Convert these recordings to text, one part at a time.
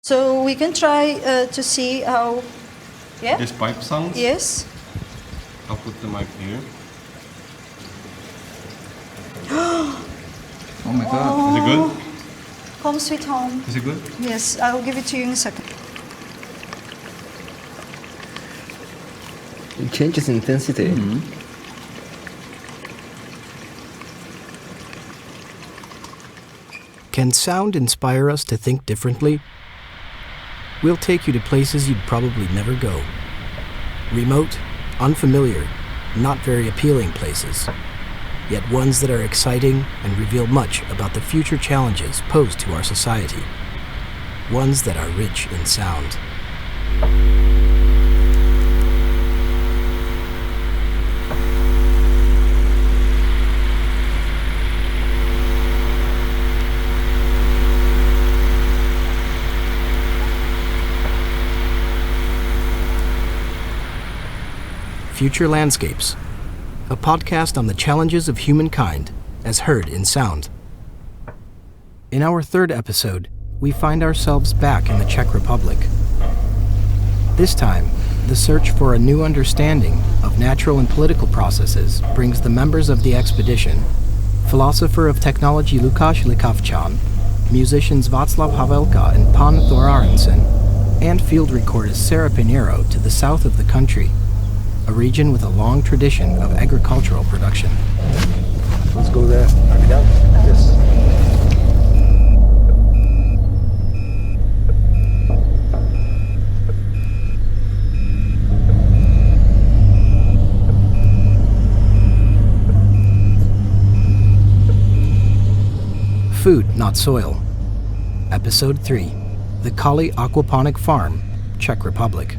So we can try to see how... Yeah? This pipe sounds? Yes. I'll put the mic here. Oh my god. Is it good? Home sweet home. Is it good? Yes, I will give it to you in a second. It changes intensity. Mm-hmm. Can sound inspire us to think differently? We'll take you to places you'd probably never go. Remote, unfamiliar, not very appealing places, yet ones that are exciting and reveal much about the future challenges posed to our society. Ones that are rich in sound. Future Landscapes, a podcast on the challenges of humankind as heard in sound. In our third episode, we find ourselves back in the Czech Republic. This time, the search for a new understanding of natural and political processes brings the members of the expedition, philosopher of technology Lukáš Likavčan, musicians Václav Havelka and Pan Throrarensen, and field recordist Sara Pinheiro to the south of the country, a region with a long tradition of agricultural production. Let's go there. Are we done? Yes. Food, Not Soil. Episode 3. The Kaly Aquaponic Farm, Czech Republic.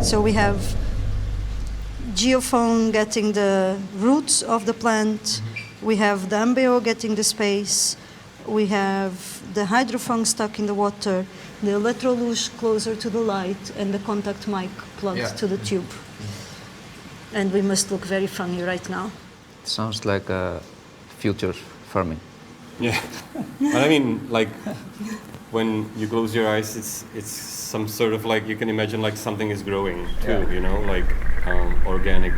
So we have geophone getting the roots of the plant, we have the embryo getting the space, we have the hydrophone stuck in the water, the electrolush closer to the light, and the contact mic plugged to the tube. And we must look very funny right now. Sounds like future farming. Yeah. But I mean, like, when you close your eyes, it's some sort of like, you can imagine like something is growing too, you know, like organic.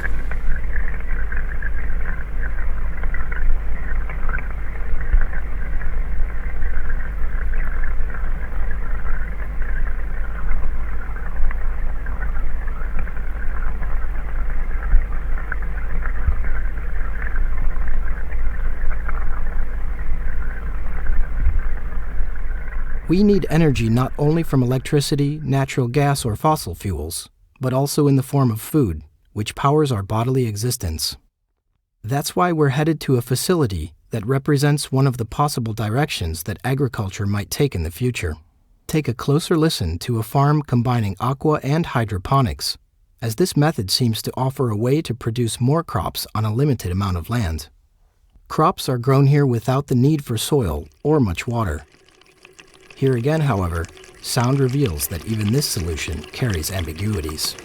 We need energy not only from electricity, natural gas, or fossil fuels, but also in the form of food, which powers our bodily existence. That's why we're headed to a facility that represents one of the possible directions that agriculture might take in the future. Take a closer listen to a farm combining aqua and hydroponics, as this method seems to offer a way to produce more crops on a limited amount of land. Crops are grown here without the need for soil or much water. Here again, however, sound reveals that even this solution carries ambiguities.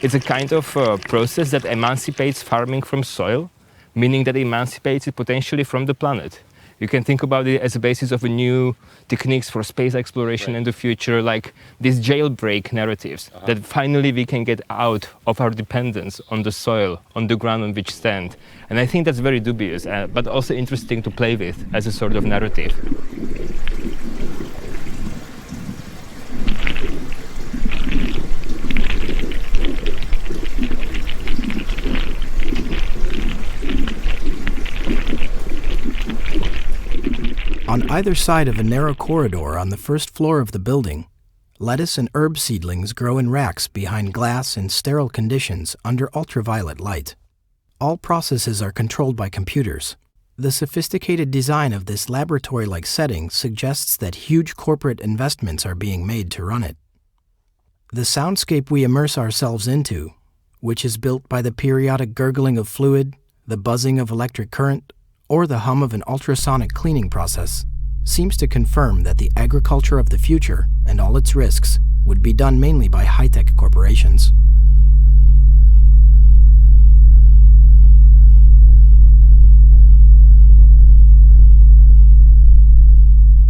It's a kind of process that emancipates farming from soil, meaning that it emancipates it potentially from the planet. You can think about it as a basis of a new techniques for space exploration in the future, like these jailbreak narratives, that finally we can get out of our dependence on the soil, on the ground on which stand. And I think that's very dubious, but also interesting to play with as a sort of narrative. On either side of a narrow corridor on the first floor of the building, lettuce and herb seedlings grow in racks behind glass in sterile conditions under ultraviolet light. All processes are controlled by computers. The sophisticated design of this laboratory-like setting suggests that huge corporate investments are being made to run it. The soundscape we immerse ourselves into, which is built by the periodic gurgling of fluid, the buzzing of electric current, or the hum of an ultrasonic cleaning process seems to confirm that the agriculture of the future and all its risks would be done mainly by high-tech corporations.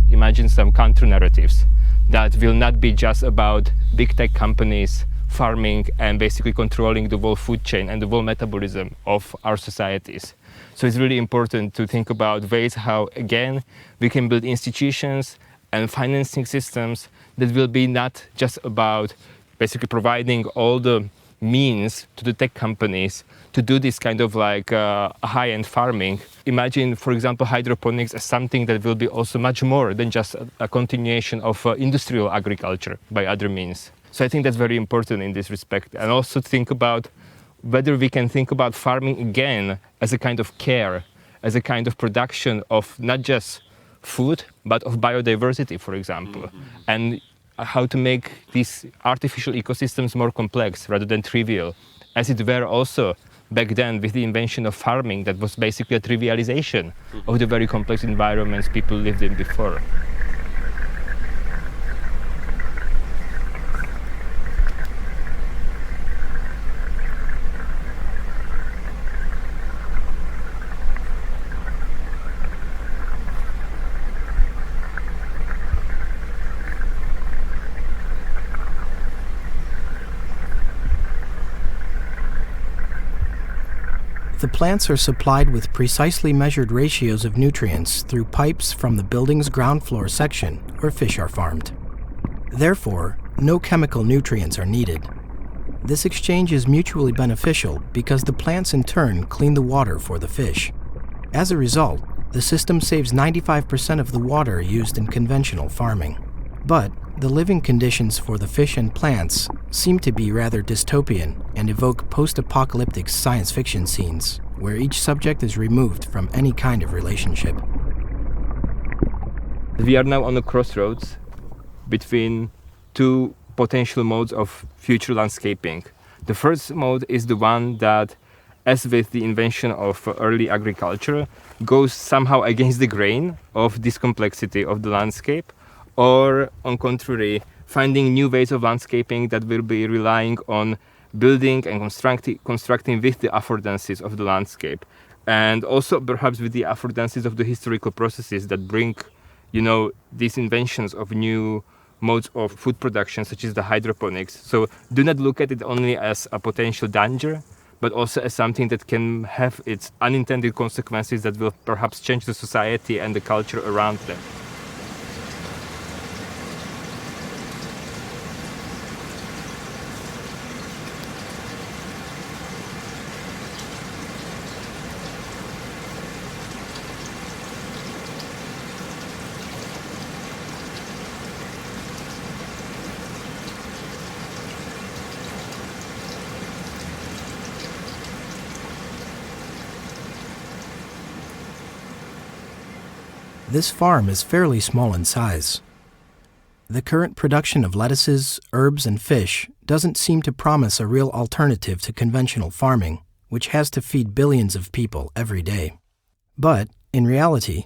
Imagine some counter-narratives that will not be just about big tech companies farming and basically controlling the whole food chain and the whole metabolism of our societies. So it's really important to think about ways how, again, we can build institutions and financing systems that will be not just about basically providing all the means to the tech companies to do this kind of like high-end farming. Imagine, for example, hydroponics as something that will be also much more than just a continuation of industrial agriculture by other means. So I think that's very important in this respect. And also think about whether we can think about farming again as a kind of care, as a kind of production of not just food, but of biodiversity, for example. And how to make these artificial ecosystems more complex rather than trivial, as it were also back then with the invention of farming that was basically a trivialization of the very complex environments people lived in before. The plants are supplied with precisely measured ratios of nutrients through pipes from the building's ground floor section where fish are farmed. Therefore, no chemical nutrients are needed. This exchange is mutually beneficial because the plants in turn clean the water for the fish. As a result, the system saves 95% of the water used in conventional farming. But the living conditions for the fish and plants seem to be rather dystopian and evoke post-apocalyptic science fiction scenes where each subject is removed from any kind of relationship. We are now on a crossroads between two potential modes of future landscaping. The first mode is the one that, as with the invention of early agriculture, goes somehow against the grain of this complexity of the landscape, or, on contrary, finding new ways of landscaping that will be relying on building and constructing with the affordances of the landscape, and also perhaps with the affordances of the historical processes that bring, these inventions of new modes of food production, such as the hydroponics. So do not look at it only as a potential danger, but also as something that can have its unintended consequences that will perhaps change the society and the culture around them. This farm is fairly small in size. The current production of lettuces, herbs, and fish doesn't seem to promise a real alternative to conventional farming, which has to feed billions of people every day. But, in reality,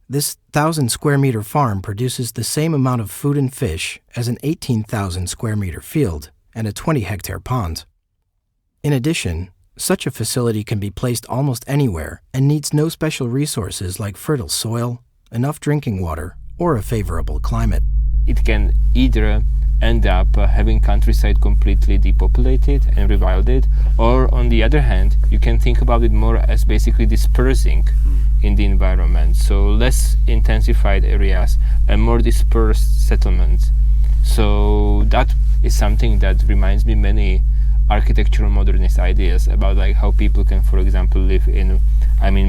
this 1,000 square meter farm produces the same amount of food and fish as an 18,000 square meter field and a 20 hectare pond. In addition, such a facility can be placed almost anywhere and needs no special resources like fertile soil, enough drinking water, or a favorable climate. It can either end up having countryside completely depopulated and rewilded, or on the other hand, you can think about it more as basically dispersing in the environment. So less intensified areas and more dispersed settlements. So that is something that reminds me many architectural modernist ideas about like how people can, for example, live in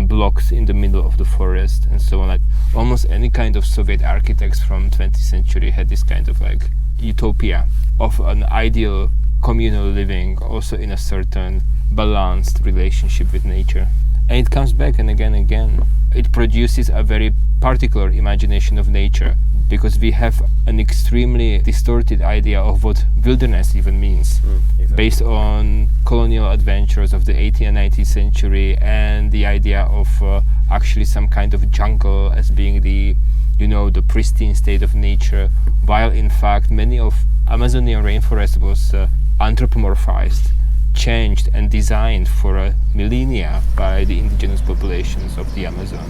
blocks in the middle of the forest and so on. Like almost any kind of Soviet architects from 20th century had this kind of like utopia of an ideal communal living, also in a certain balanced relationship with nature. And it comes back and again and again. It produces a very particular imagination of nature because we have an extremely distorted idea of what wilderness even means, Exactly. based on colonial adventures of the 18th and 19th century, and the idea of actually some kind of jungle as being the pristine state of nature, while in fact many of Amazonian rainforest was anthropomorphized, changed and designed for millennia by the indigenous populations of the Amazon.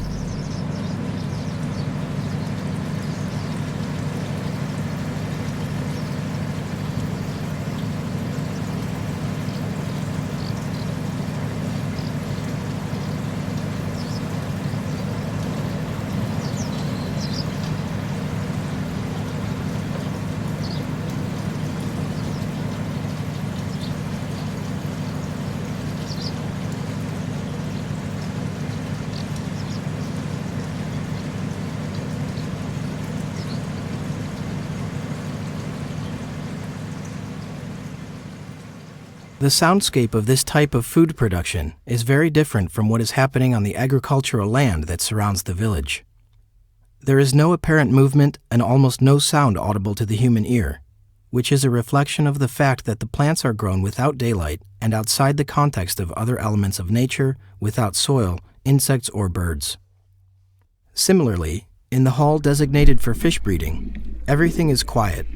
The soundscape of this type of food production is very different from what is happening on the agricultural land that surrounds the village. There is no apparent movement and almost no sound audible to the human ear, which is a reflection of the fact that the plants are grown without daylight and outside the context of other elements of nature, without soil, insects, or birds. Similarly, in the hall designated for fish breeding, everything is quiet,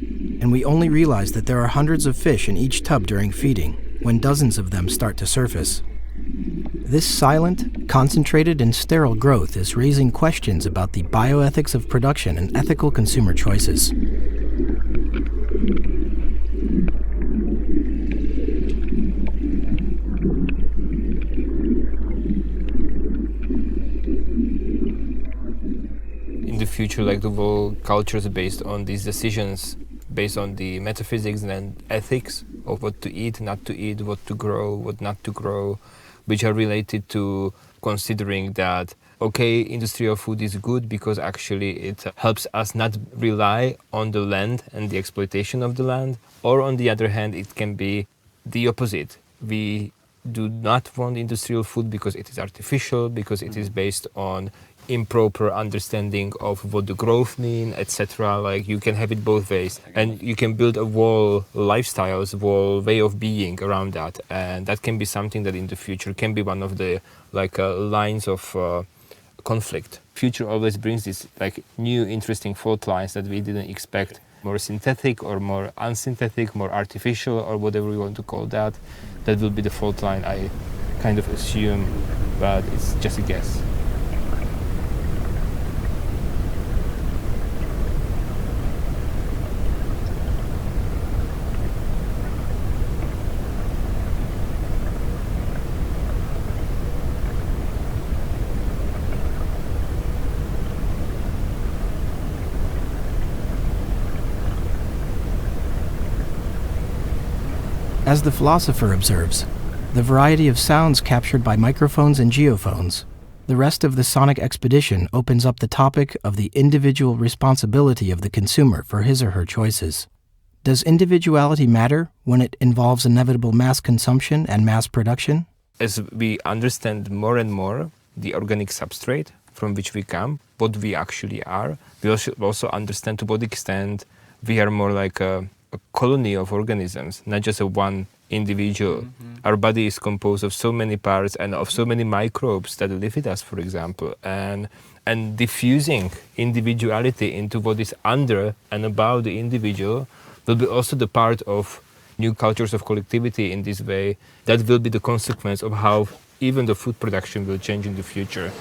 and we only realize that there are hundreds of fish in each tub during feeding, when dozens of them start to surface. This silent, concentrated, and sterile growth is raising questions about the bioethics of production and ethical consumer choices. In the future, like the whole culture is based on these decisions, based on the metaphysics and ethics of what to eat, not to eat, what to grow, what not to grow, which are related to considering that, okay, industrial food is good because actually it helps us not rely on the land and the exploitation of the land, or on the other hand, it can be the opposite. We do not want industrial food because it is artificial, because it is based on improper understanding of what the growth mean, etc. Like you can have it both ways, and you can build a whole lifestyles, whole way of being around that, and that can be something that in the future can be one of the lines of conflict. Future always brings this new interesting fault lines that we didn't expect, more synthetic or more unsynthetic, more artificial, or whatever we want to call that. That will be the fault line, I kind of assume, but it's just a guess. As the philosopher observes, the variety of sounds captured by microphones and geophones, the rest of the sonic expedition opens up the topic of the individual responsibility of the consumer for his or her choices. Does individuality matter when it involves inevitable mass consumption and mass production? As we understand more and more the organic substrate from which we come, what we actually are, we also understand to what extent we are more like a colony of organisms, not just a one individual. Mm-hmm. Our body is composed of so many parts and of so many microbes that live with us, for example, and diffusing individuality into what is under and above the individual will be also the part of new cultures of collectivity in this way. That will be the consequence of how even the food production will change in the future.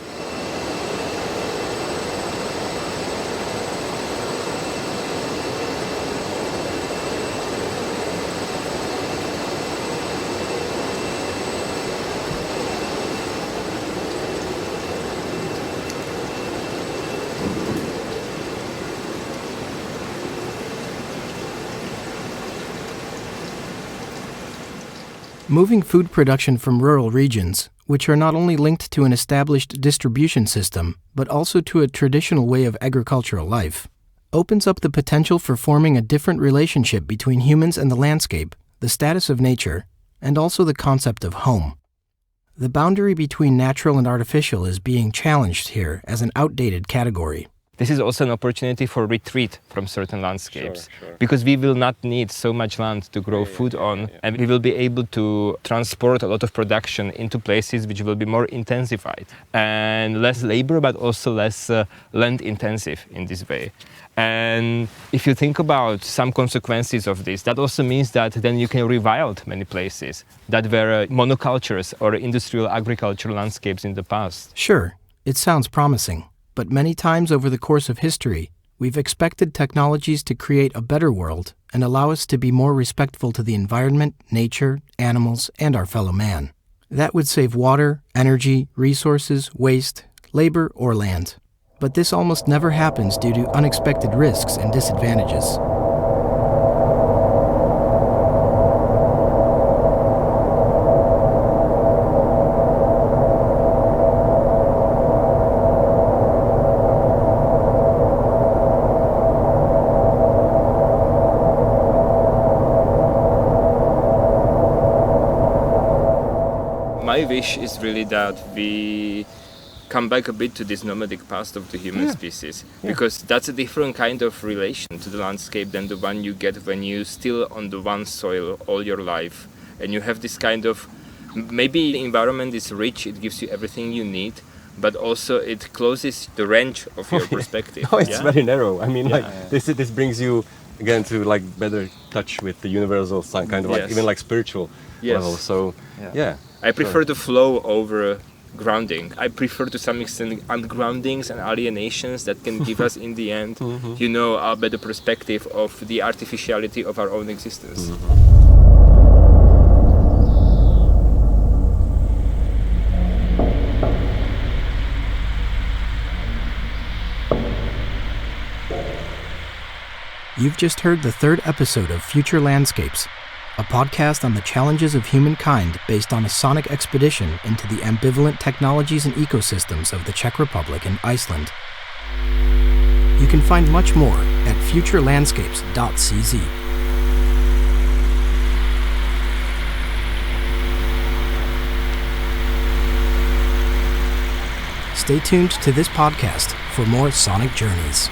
Moving food production from rural regions, which are not only linked to an established distribution system, but also to a traditional way of agricultural life, opens up the potential for forming a different relationship between humans and the landscape, the status of nature, and also the concept of home. The boundary between natural and artificial is being challenged here as an outdated category. this is also an opportunity for retreat from certain landscapes, Sure. because we will not need so much land to grow food on, and we will be able to transport a lot of production into places which will be more intensified and less labor, but also less land intensive in this way. And if you think about some consequences of this, that also means that then you can rewild many places that were monocultures or industrial agricultural landscapes in the past. Sure, it sounds promising, but many times over the course of history, we've expected technologies to create a better world and allow us to be more respectful to the environment, nature, animals, and our fellow man. That would save water, energy, resources, waste, labor, or land. But this almost never happens due to unexpected risks and disadvantages. My wish is really that we come back a bit to this nomadic past of the human species, because that's a different kind of relation to the landscape than the one you get when you still on the one soil all your life, and you have this kind of, maybe the environment is rich, it gives you everything you need, but also it closes the range of your perspective. No, it's very narrow. I mean, this brings you again to like better touch with the universal kind of like even like spiritual level. So I prefer the flow over grounding. I prefer to some extent ungroundings and alienations that can give us in the end, you know, a better perspective of the artificiality of our own existence. You've just heard the third episode of Future Landscapes, a podcast on the challenges of humankind based on a sonic expedition into the ambivalent technologies and ecosystems of the Czech Republic and Iceland. You can find much more at futurelandscapes.cz. Stay tuned to this podcast for more sonic journeys.